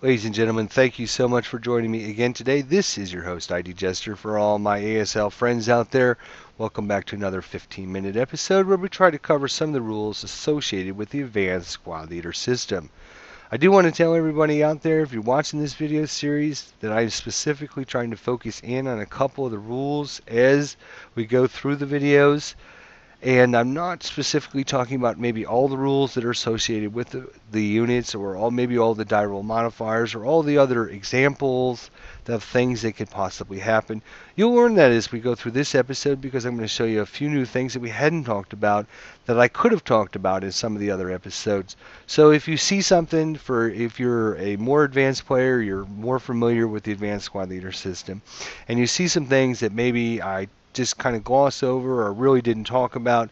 Ladies and gentlemen, thank you so much for joining me again today. This is your host, ID Jester, for all my ASL friends out there. Welcome back to another 15-minute episode where we try to cover some of the rules associated with the Advanced Squad Leader system. I do want to tell everybody out there, if you're watching this video series, that I'm specifically trying to focus in on a couple of the rules as we go through the videos. And I'm not specifically talking about maybe all the rules that are associated with the units, or maybe all the die roll modifiers, or all the other examples of things that could possibly happen. You'll learn that as we go through this episode, because I'm going to show you a few new things that we hadn't talked about that I could have talked about in some of the other episodes. So if you see something, if you're a more advanced player, you're more familiar with the Advanced Squad Leader system, and you see some things that maybe I just kind of gloss over or really didn't talk about,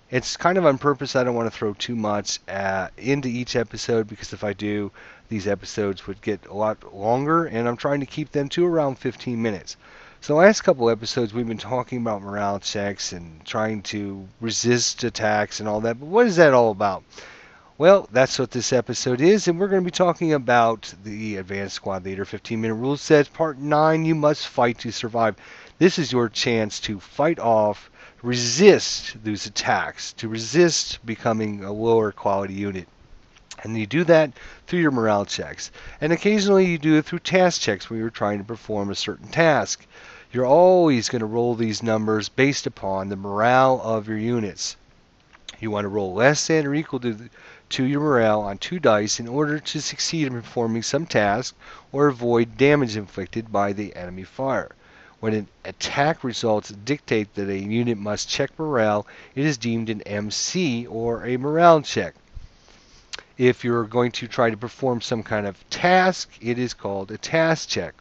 it's kind of on purpose. I don't want to throw too much into each episode, because if I do, these episodes would get a lot longer, and I'm trying to keep them to around 15 minutes. So the last couple episodes we've been talking about morale checks and trying to resist attacks and all that, but what is that all about? Well, that's what this episode is, and we're going to be talking about the Advanced Squad Leader 15-minute rule set, Part 9, You Must Fight to Survive. This is your chance to fight off, resist those attacks, to resist becoming a lower quality unit. And you do that through your morale checks. And occasionally you do it through task checks where you're trying to perform a certain task. You're always going to roll these numbers based upon the morale of your units. You want to roll less than or equal to your morale on 2 dice in order to succeed in performing some task or avoid damage inflicted by the enemy fire. When an attack results dictate that a unit must check morale, it is deemed an MC, or a morale check. If you're going to try to perform some kind of task, it is called a task check.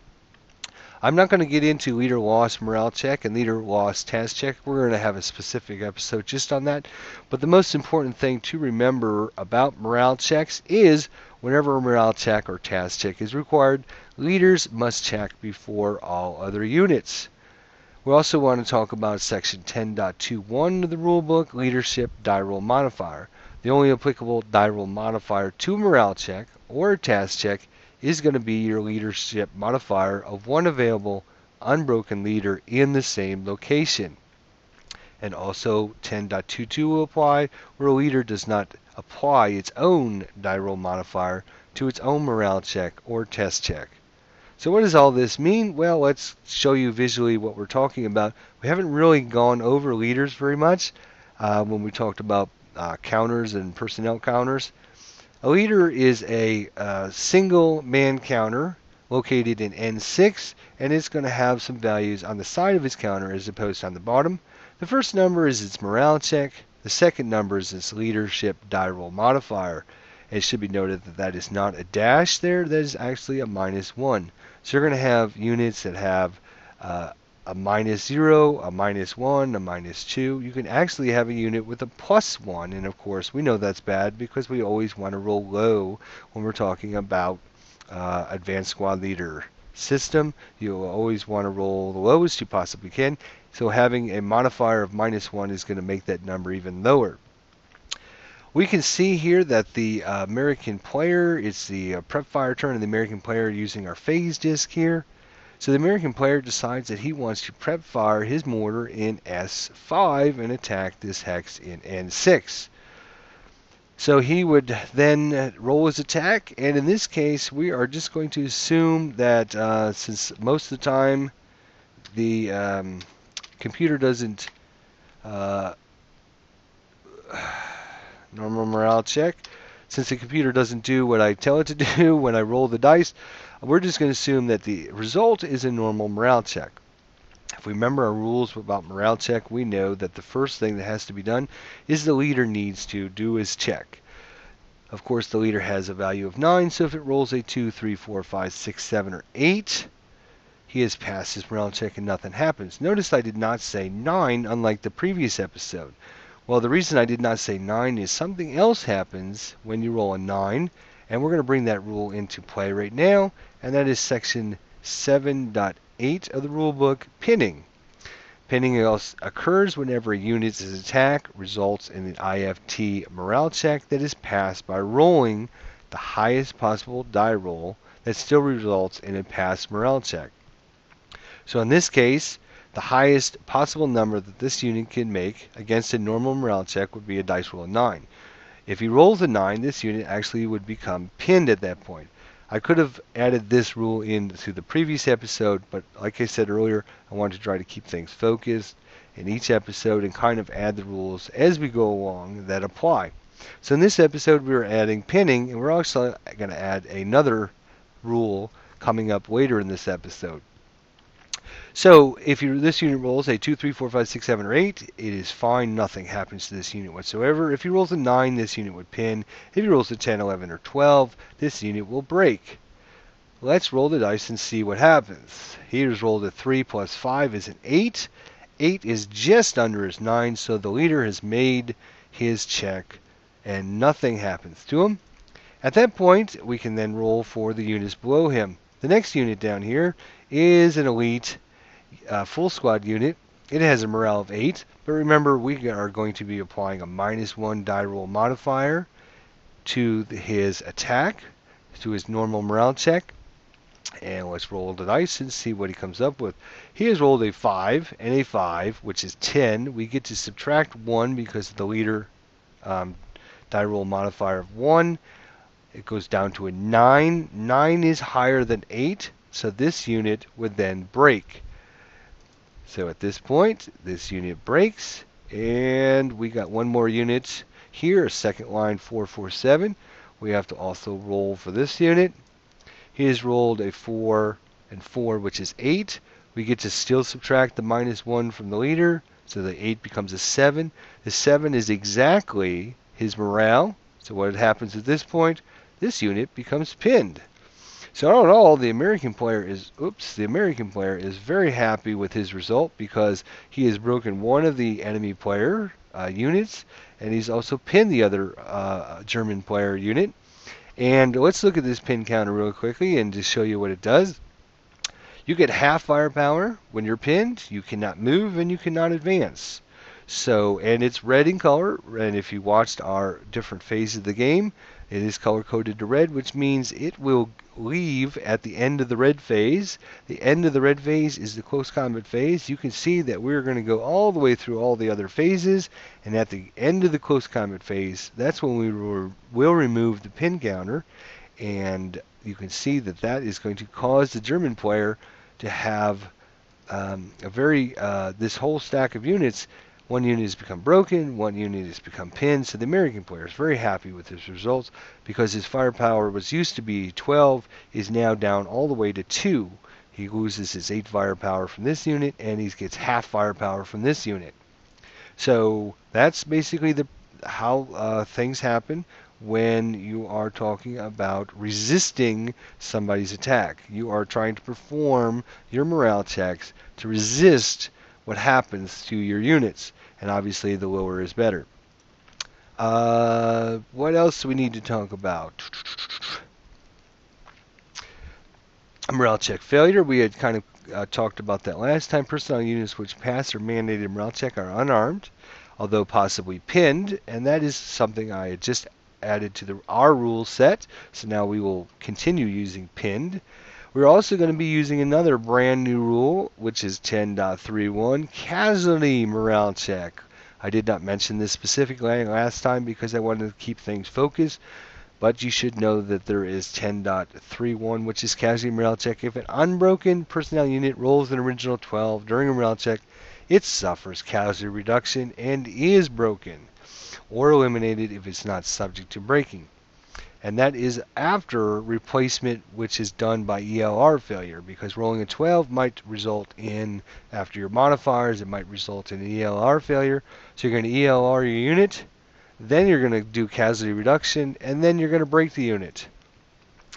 I'm not going to get into leader loss morale check and leader loss task check. We're going to have a specific episode just on that. But the most important thing to remember about morale checks is whenever a morale check or task check is required, leaders must check before all other units. We also want to talk about Section 10.21 of the rulebook, Leadership Die Roll Modifier. The only applicable die roll modifier to a morale check or a task check is going to be your leadership modifier of one available unbroken leader in the same location. And also 10.22 will apply where a leader does not apply its own die roll modifier to its own morale check or test check. So what does all this mean? Well, let's show you visually what we're talking about. We haven't really gone over leaders very much when we talked about counters and personnel counters. A leader is a single man counter located in N6, and it's going to have some values on the side of its counter as opposed to on the bottom. The first number is its morale check. The second number is its leadership die roll modifier. It should be noted that that is not a dash there. That is actually a -1. So you're going to have units that have a -0, a -1, a -2. You can actually have a unit with a +1, and of course we know that's bad because we always want to roll low when we're talking about Advanced Squad Leader system. You'll always want to roll the lowest you possibly can, so having a modifier of -1 is going to make that number even lower. We can see here that the American player, it's the prep fire turn of the American player using our phase disc here. So the American player decides that he wants to prep fire his mortar in S5 and attack this hex in N6. So he would then roll his attack, and in this case we are just going to assume that since most of the time the computer doesn't normal morale check, since the computer doesn't do what I tell it to do when I roll the dice, we're just going to assume that the result is a normal morale check. If we remember our rules about morale check, we know that the first thing that has to be done is the leader needs to do his check. Of course, the leader has a value of 9, so if it rolls a 2, 3, 4, 5, 6, 7, or 8, he has passed his morale check and nothing happens. Notice I did not say 9, unlike the previous episode. Well, the reason I did not say 9 is something else happens when you roll a 9, and we're going to bring that rule into play right now, and that is Section 7.8 of the rulebook, pinning. Pinning occurs whenever a unit's attack results in an IFT morale check that is passed by rolling the highest possible die roll that still results in a pass morale check. So in this case, the highest possible number that this unit can make against a normal morale check would be a dice roll of 9. If he rolls a 9, this unit actually would become pinned at that point. I could have added this rule into the previous episode, but like I said earlier, I wanted to try to keep things focused in each episode and kind of add the rules as we go along that apply. So in this episode, we're adding pinning, and we're also going to add another rule coming up later in this episode. So if this unit rolls a 2, 3, 4, 5, 6, 7, or 8, it is fine. Nothing happens to this unit whatsoever. If he rolls a 9, this unit would pin. If he rolls a 10, 11, or 12, this unit will break. Let's roll the dice and see what happens. Here's rolled a 3 plus 5 is an 8. 8 is just under his 9, so the leader has made his check and nothing happens to him. At that point, we can then roll for the units below him. The next unit down here is an elite full squad unit. It has a morale of 8, but remember we are going to be applying a -1 die roll modifier to his attack, to his normal morale check. And let's roll the dice and see what he comes up with. He has rolled a 5 and a 5, which is 10. We get to subtract 1 because of the leader die roll modifier of 1. It goes down to a 9. 9 is higher than 8, so this unit would then break. So at this point, this unit breaks, and we got one more unit here, a second line 447. We have to also roll for this unit. He has rolled a 4 and 4, which is 8. We get to still subtract the -1 from the leader, so the 8 becomes a 7. The 7 is exactly his morale. So what happens at this point? This unit becomes pinned. So all in all, the American player is very happy with his result because he has broken one of the enemy player units, and he's also pinned the other German player unit. And let's look at this pin counter real quickly and just show you what it does. You get half firepower when you're pinned. You cannot move and you cannot advance. So, and it's red in color, and if you watched our different phases of the game, it is color-coded to red, which means it will leave at the end of the red phase. The end of the red phase is the close combat phase. You can see that we're going to go all the way through all the other phases, and at the end of the close combat phase, that's when we will remove the pin counter, and you can see that that is going to cause the German player to have this whole stack of units. One unit has become broken, one unit has become pinned, so the American player is very happy with his results because his firepower was used to be 12, is now down all the way to 2. He loses his 8 firepower from this unit, and he gets half firepower from this unit. So that's basically how things happen when you are talking about resisting somebody's attack. You are trying to perform your morale checks to resist what happens to your units, and obviously the lower is better. What else do we need to talk about? Morale check failure. We had kind of talked about that last time. Personnel units which pass or mandated morale check are unarmed, although possibly pinned, and that is something I had just added to our rule set, so now we will continue using pinned. We're also going to be using another brand new rule, which is 10.31, Casualty morale check. I did not mention this specifically last time because I wanted to keep things focused, but you should know that there is 10.31, which is Casualty morale check. If an unbroken personnel unit rolls an original 12 during a morale check, it suffers casualty reduction and is broken or eliminated if it's not subject to breaking. And that is after replacement, which is done by ELR failure, because rolling a 12 might result in, after your modifiers, it might result in ELR failure. So you're going to ELR your unit, then you're going to do casualty reduction, and then you're going to break the unit.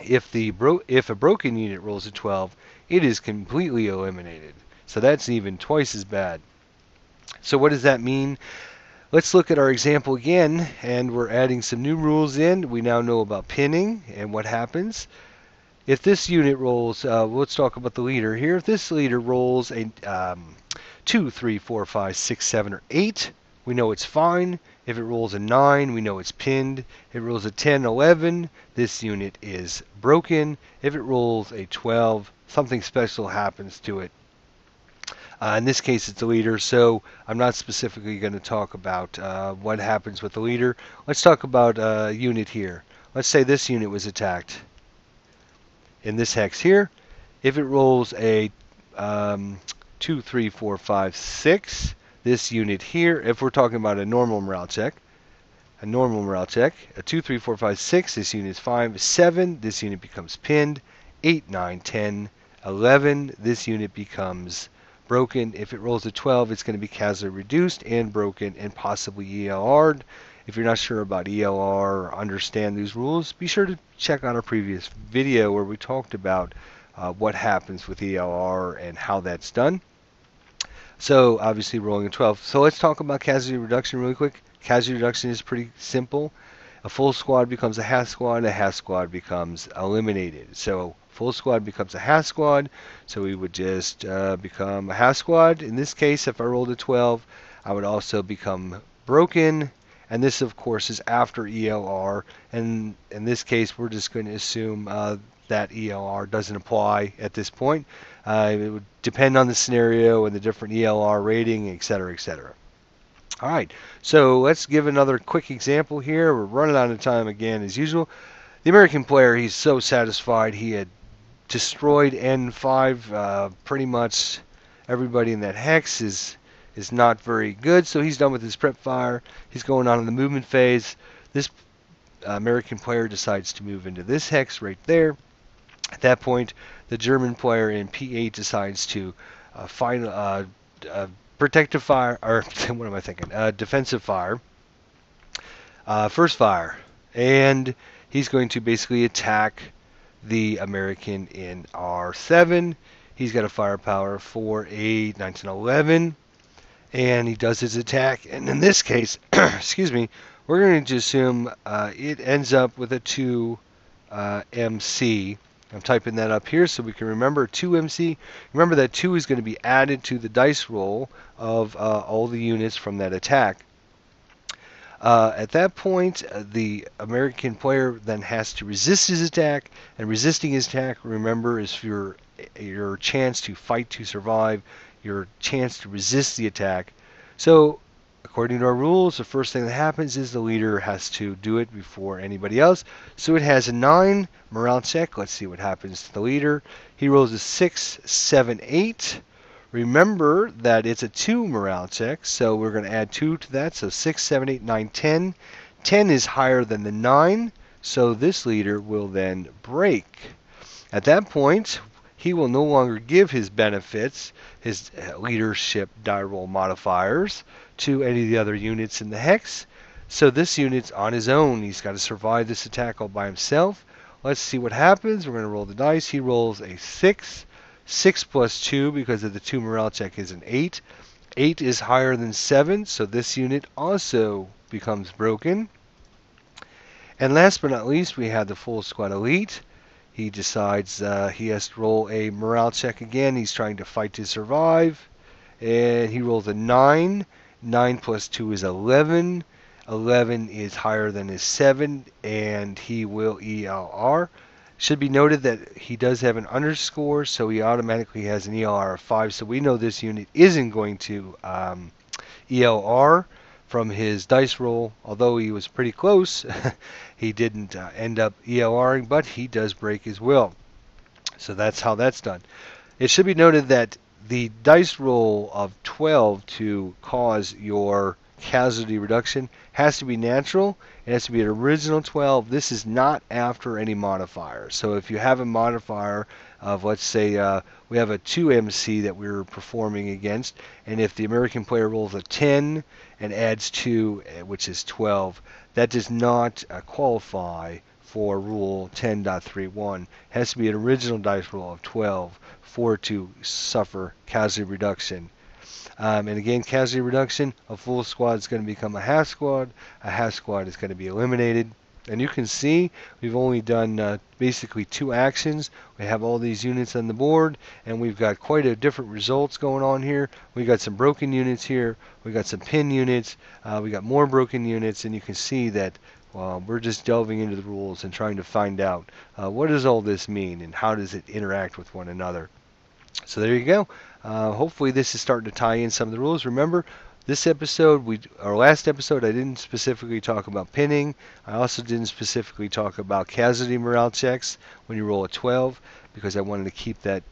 If a broken unit rolls a 12, it is completely eliminated. So that's even twice as bad. So what does that mean? Let's look at our example again, and we're adding some new rules in. We now know about pinning and what happens. If this unit rolls, let's talk about the leader here. If this leader rolls a 2, 3, 4, 5, 6, 7, or 8, we know it's fine. If it rolls a 9, we know it's pinned. If it rolls a 10, 11, this unit is broken. If it rolls a 12, something special happens to it. In this case, it's the leader, so I'm not specifically going to talk about what happens with the leader. Let's talk about a unit here. Let's say this unit was attacked in this hex here. If it rolls a 2, 3, 4, 5, 6, this unit here, if we're talking about a normal morale check, a 2, 3, 4, 5, 6, this unit is 5, 7, this unit becomes pinned, 8, 9, 10, 11, this unit becomes broken. If it rolls a 12, it's going to be casualty reduced and broken and possibly ELR'd. If you're not sure about ELR or understand these rules, be sure to check out our previous video where we talked about what happens with ELR and how that's done. So obviously rolling a 12. So let's talk about casualty reduction really quick. Casualty reduction is pretty simple. A full squad becomes a half squad becomes eliminated. So full squad becomes a half squad, so we would just become a half squad. In this case, if I rolled a 12, I would also become broken, and this of course is after ELR, and in this case we're just going to assume that ELR doesn't apply at this point. It would depend on the scenario and the different ELR rating, etc., etc. All right, so let's give another quick example here. We're running out of time again as usual. The American player, he's so satisfied. He had destroyed N5. Pretty much everybody in that hex is not very good, so he's done with his prep fire. He's going on in the movement phase. This American player decides to move into this hex right there. At that point, the German player in P8 decides to protective fire, or what am I thinking? Defensive fire. First fire. And he's going to basically attack the American in R7. He's got a firepower 4, 8, 9, 10, 11. And he does his attack. And in this case, excuse me, we're going to assume it ends up with a 2 MC. I'm typing that up here so we can remember 2MC. Remember that 2 is going to be added to the dice roll of all the units from that attack. At that point, the American player then has to resist his attack, and resisting his attack, remember, is your chance to fight to survive, your chance to resist the attack. So, according to our rules, the first thing that happens is the leader has to do it before anybody else. So it has a 9 morale check. Let's see what happens to the leader. He rolls a 6, 7, 8. Remember that it's a 2 morale check, so we're going to add 2 to that. So 6, 7, 8, 9, 10. 10 is higher than the 9, so this leader will then break. At that point, he will no longer give his benefits, his leadership die roll modifiers, to any of the other units in the hex. So this unit's on his own. He's got to survive this attack all by himself. Let's see what happens. We're going to roll the dice. He rolls a 6. 6 plus 2, because of the 2 morale check, is an 8. 8 is higher than 7, so this unit also becomes broken. And last but not least, we have the full squad elite. He decides he has to roll a morale check again. He's trying to fight to survive. And he rolls a 9. 9 plus 2 is 11. 11 is higher than his 7, and he will ELR. Should be noted that he does have an underscore, so he automatically has an ELR of 5. So we know this unit isn't going to ELR from his dice roll. Although he was pretty close, he didn't end up ELRing, but he does break his will. So that's how that's done. It should be noted that the dice roll of 12 to cause your casualty reduction has to be natural. It has to be an original 12. This is not after any modifier. So if you have a modifier of, let's say, we have a 2 MC that we're performing against, and if the American player rolls a 10 and adds 2, which is 12, that does not qualify for Rule 10.31. It has to be an original dice roll of 12 for it to suffer casualty reduction. And again, casualty reduction, a full squad is going to become a half squad is going to be eliminated. And you can see we've only done basically 2 actions. We have all these units on the board, and we've got quite a different results going on here. We got some broken units here. We got some pin units. We got more broken units, and you can see that we're just delving into the rules and trying to find out what does all this mean and how does it interact with one another. So there you go. Hopefully this is starting to tie in some of the rules. Remember, this episode, our last episode, I didn't specifically talk about pinning. I also didn't specifically talk about casualty morale checks when you roll a 12 because I wanted to keep that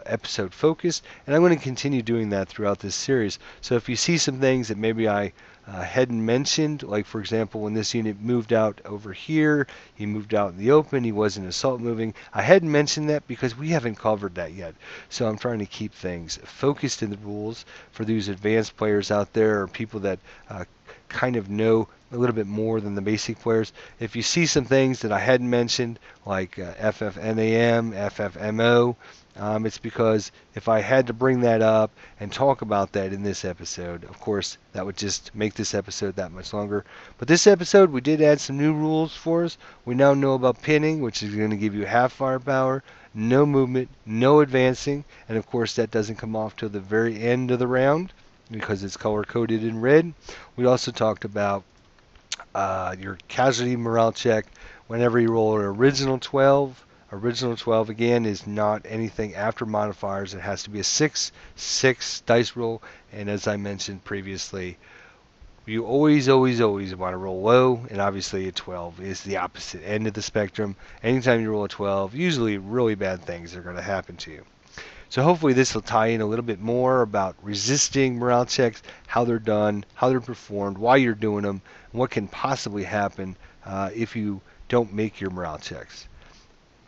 episode focused. And I'm going to continue doing that throughout this series. So if you see some things that maybe I hadn't mentioned, like for example when this unit moved out over here, he moved out in the open, he wasn't assault moving. I hadn't mentioned that because we haven't covered that yet. So I'm trying to keep things focused in the rules for these advanced players out there or people that kind of know a little bit more than the basic players. If you see some things that I hadn't mentioned, like FFNAM, FFMO, it's because if I had to bring that up and talk about that in this episode, of course, that would just make this episode that much longer. But this episode, we did add some new rules for us. We now know about pinning, which is going to give you half firepower, no movement, no advancing, and of course that doesn't come off till the very end of the round because it's color-coded in red. We also talked about your casualty morale check whenever you roll an original 12. Original 12 again is not anything after modifiers. It has to be a 6/6 dice roll, and as I mentioned previously, you always want to roll low, and obviously a 12 is the opposite end of the spectrum. Anytime you roll a 12, usually really bad things are going to happen to you. So hopefully this will tie in a little bit more about resisting morale checks, how they're done, how they're performed, why you're doing them, and what can possibly happen if you don't make your morale checks.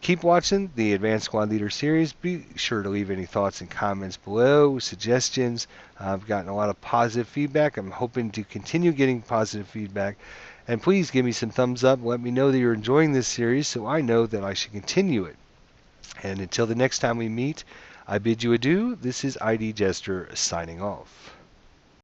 Keep watching the Advanced Squad Leader series. Be sure to leave any thoughts and comments below, suggestions. I've gotten a lot of positive feedback. I'm hoping to continue getting positive feedback. And please give me some thumbs up. Let me know that you're enjoying this series so I know that I should continue it. And until the next time we meet, I bid you adieu. This is ID Jester signing off.